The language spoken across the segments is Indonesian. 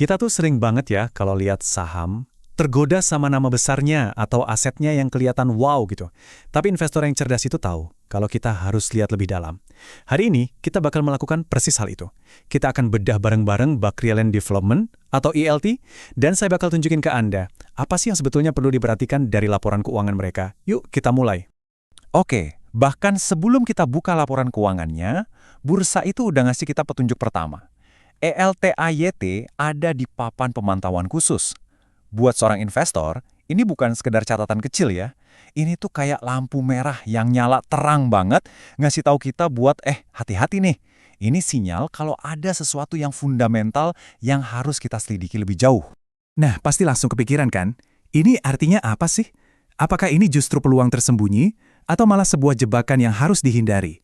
Kita tuh sering banget ya kalau lihat saham, tergoda sama nama besarnya atau asetnya yang kelihatan wow gitu. Tapi investor yang cerdas itu tahu kalau kita harus lihat lebih dalam. Hari ini kita bakal melakukan persis hal itu. Kita akan bedah bareng-bareng Bakria Land Development atau ELT, dan saya bakal tunjukin ke Anda apa sih yang sebetulnya perlu diperhatikan dari laporan keuangan mereka. Yuk kita mulai. Oke, bahkan sebelum kita buka laporan keuangannya, bursa itu udah ngasih kita petunjuk pertama. ELTAYT ada di papan pemantauan khusus. Buat seorang investor, ini bukan sekedar catatan kecil ya. Ini tuh kayak lampu merah yang nyala terang banget, ngasih tahu kita buat hati-hati nih. Ini sinyal kalau ada sesuatu yang fundamental yang harus kita selidiki lebih jauh. Nah, pasti langsung kepikiran kan? Ini artinya apa sih? Apakah ini justru peluang tersembunyi, atau malah sebuah jebakan yang harus dihindari?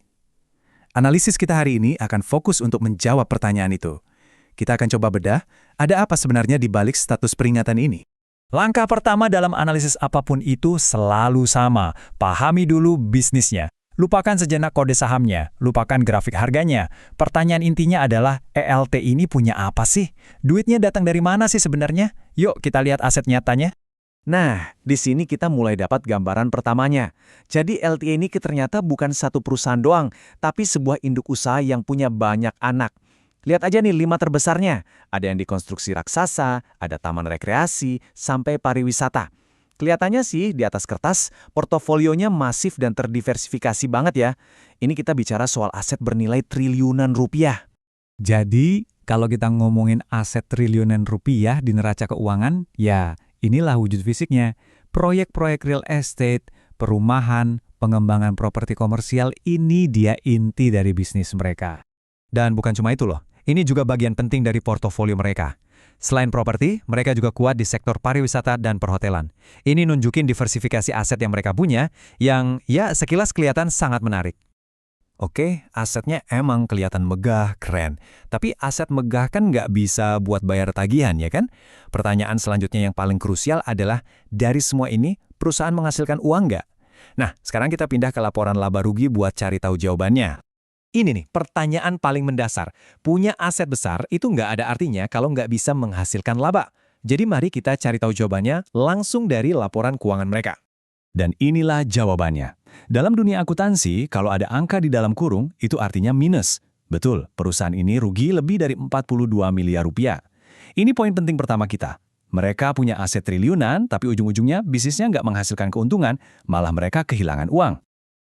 Analisis kita hari ini akan fokus untuk menjawab pertanyaan itu. Kita akan coba bedah, ada apa sebenarnya di balik status peringatan ini? Langkah pertama dalam analisis apapun itu selalu sama. Pahami dulu bisnisnya. Lupakan sejenak kode sahamnya, lupakan grafik harganya. Pertanyaan intinya adalah, ELT ini punya apa sih? Duitnya datang dari mana sih sebenarnya? Yuk kita lihat aset nyatanya. Nah, di sini kita mulai dapat gambaran pertamanya. Jadi LTA ini ternyata bukan satu perusahaan doang, tapi sebuah induk usaha yang punya banyak anak. Lihat aja nih 5 terbesarnya. Ada yang di konstruksi raksasa, ada taman rekreasi, sampai pariwisata. Kelihatannya sih di atas kertas, portofolionya masif dan terdiversifikasi banget ya. Ini kita bicara soal aset bernilai triliunan rupiah. Jadi, kalau kita ngomongin aset triliunan rupiah di neraca keuangan, ya inilah wujud fisiknya. Proyek-proyek real estate, perumahan, pengembangan properti komersial, ini dia inti dari bisnis mereka. Dan bukan cuma itu loh, ini juga bagian penting dari portofolio mereka. Selain properti, mereka juga kuat di sektor pariwisata dan perhotelan. Ini nunjukin diversifikasi aset yang mereka punya, yang ya sekilas kelihatan sangat menarik. Oke, asetnya emang kelihatan megah, keren. Tapi aset megah kan nggak bisa buat bayar tagihan, ya kan? Pertanyaan selanjutnya yang paling krusial adalah, dari semua ini, perusahaan menghasilkan uang nggak? Nah, sekarang kita pindah ke laporan laba rugi buat cari tahu jawabannya. Ini nih, pertanyaan paling mendasar. Punya aset besar itu nggak ada artinya kalau nggak bisa menghasilkan laba. Jadi mari kita cari tahu jawabannya langsung dari laporan keuangan mereka. Dan inilah jawabannya. Dalam dunia akuntansi, kalau ada angka di dalam kurung, itu artinya minus. Betul, perusahaan ini rugi lebih dari 42 miliar rupiah. Ini poin penting pertama kita. Mereka punya aset triliunan, tapi ujung-ujungnya bisnisnya nggak menghasilkan keuntungan, malah mereka kehilangan uang.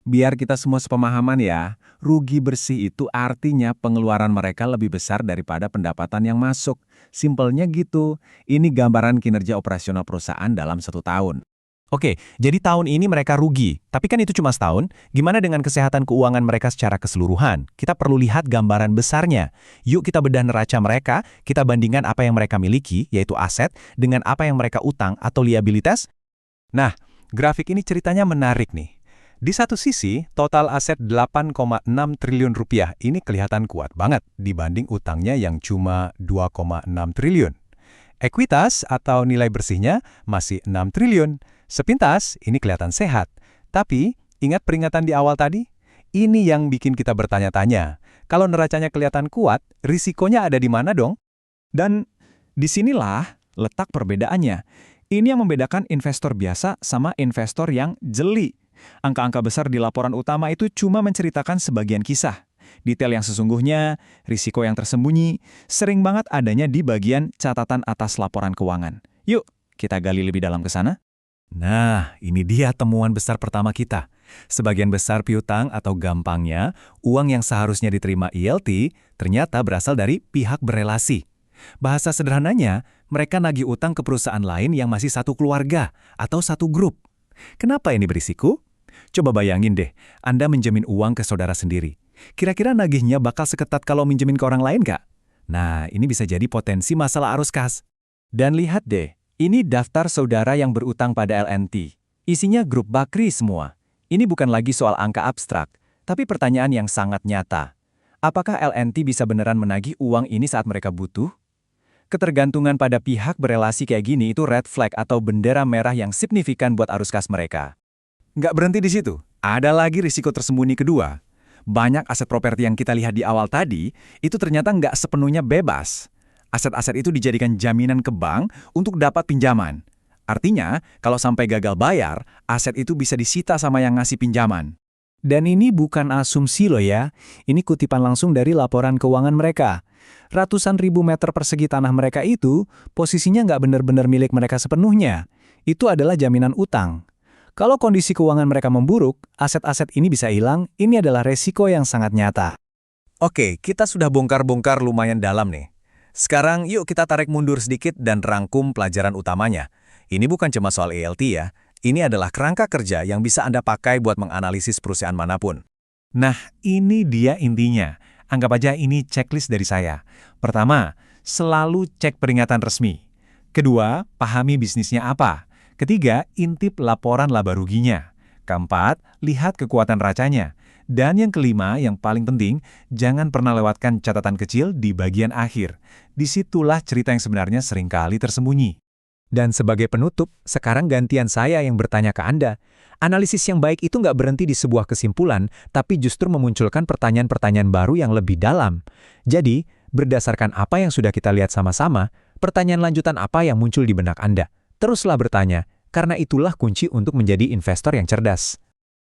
Biar kita semua sepemahaman ya, rugi bersih itu artinya pengeluaran mereka lebih besar daripada pendapatan yang masuk. Simpelnya gitu, ini gambaran kinerja operasional perusahaan dalam 1 tahun. Oke, jadi tahun ini mereka rugi. Tapi kan itu cuma setahun. Gimana dengan kesehatan keuangan mereka secara keseluruhan? Kita perlu lihat gambaran besarnya. Yuk kita bedah neraca mereka, kita bandingkan apa yang mereka miliki, yaitu aset, dengan apa yang mereka utang atau liabilitas. Nah, grafik ini ceritanya menarik nih. Di satu sisi, total aset 8,6 triliun rupiah ini kelihatan kuat banget dibanding utangnya yang cuma 2,6 triliun. Ekuitas atau nilai bersihnya masih 6 triliun. Sepintas, ini kelihatan sehat. Tapi, ingat peringatan di awal tadi? Ini yang bikin kita bertanya-tanya. Kalau neracanya kelihatan kuat, risikonya ada di mana dong? Dan disinilah letak perbedaannya. Ini yang membedakan investor biasa sama investor yang jeli. Angka-angka besar di laporan utama itu cuma menceritakan sebagian kisah. Detail yang sesungguhnya, risiko yang tersembunyi, sering banget adanya di bagian catatan atas laporan keuangan. Yuk, kita gali lebih dalam ke sana. Nah, ini dia temuan besar pertama kita. Sebagian besar piutang atau gampangnya, uang yang seharusnya diterima ELT ternyata berasal dari pihak berelasi. Bahasa sederhananya, mereka nagih utang ke perusahaan lain yang masih satu keluarga atau satu grup. Kenapa ini berisiko? Coba bayangin deh, Anda menjamin uang ke saudara sendiri. Kira-kira nagihnya bakal seketat kalau minjemin ke orang lain nggak? Nah, ini bisa jadi potensi masalah arus kas. Dan lihat deh, ini daftar saudara yang berutang pada LNT. Isinya grup Bakri semua. Ini bukan lagi soal angka abstrak, tapi pertanyaan yang sangat nyata. Apakah LNT bisa beneran menagih uang ini saat mereka butuh? Ketergantungan pada pihak berelasi kayak gini itu red flag atau bendera merah yang signifikan buat arus kas mereka. Nggak berhenti di situ. Ada lagi risiko tersembunyi kedua. Banyak aset properti yang kita lihat di awal tadi, itu ternyata nggak sepenuhnya bebas. Aset-aset itu dijadikan jaminan ke bank untuk dapat pinjaman. Artinya, kalau sampai gagal bayar, aset itu bisa disita sama yang ngasih pinjaman. Dan ini bukan asumsi loh ya, ini kutipan langsung dari laporan keuangan mereka. Ratusan ribu meter persegi tanah mereka itu, posisinya nggak benar-benar milik mereka sepenuhnya. Itu adalah jaminan utang. Kalau kondisi keuangan mereka memburuk, aset-aset ini bisa hilang, ini adalah resiko yang sangat nyata. Oke, kita sudah bongkar-bongkar lumayan dalam nih. Sekarang yuk kita tarik mundur sedikit dan rangkum pelajaran utamanya. Ini bukan cuma soal ELT ya, ini adalah kerangka kerja yang bisa Anda pakai buat menganalisis perusahaan manapun. Nah, ini dia intinya. Anggap aja ini checklist dari saya. Pertama, selalu cek peringatan resmi. Kedua, pahami bisnisnya apa. Ketiga, intip laporan laba ruginya. Keempat, lihat kekuatan racanya. Dan yang kelima, yang paling penting, jangan pernah lewatkan catatan kecil di bagian akhir. Disitulah cerita yang sebenarnya seringkali tersembunyi. Dan sebagai penutup, sekarang gantian saya yang bertanya ke Anda. Analisis yang baik itu nggak berhenti di sebuah kesimpulan, tapi justru memunculkan pertanyaan-pertanyaan baru yang lebih dalam. Jadi, berdasarkan apa yang sudah kita lihat sama-sama, pertanyaan lanjutan apa yang muncul di benak Anda? Teruslah bertanya, karena itulah kunci untuk menjadi investor yang cerdas.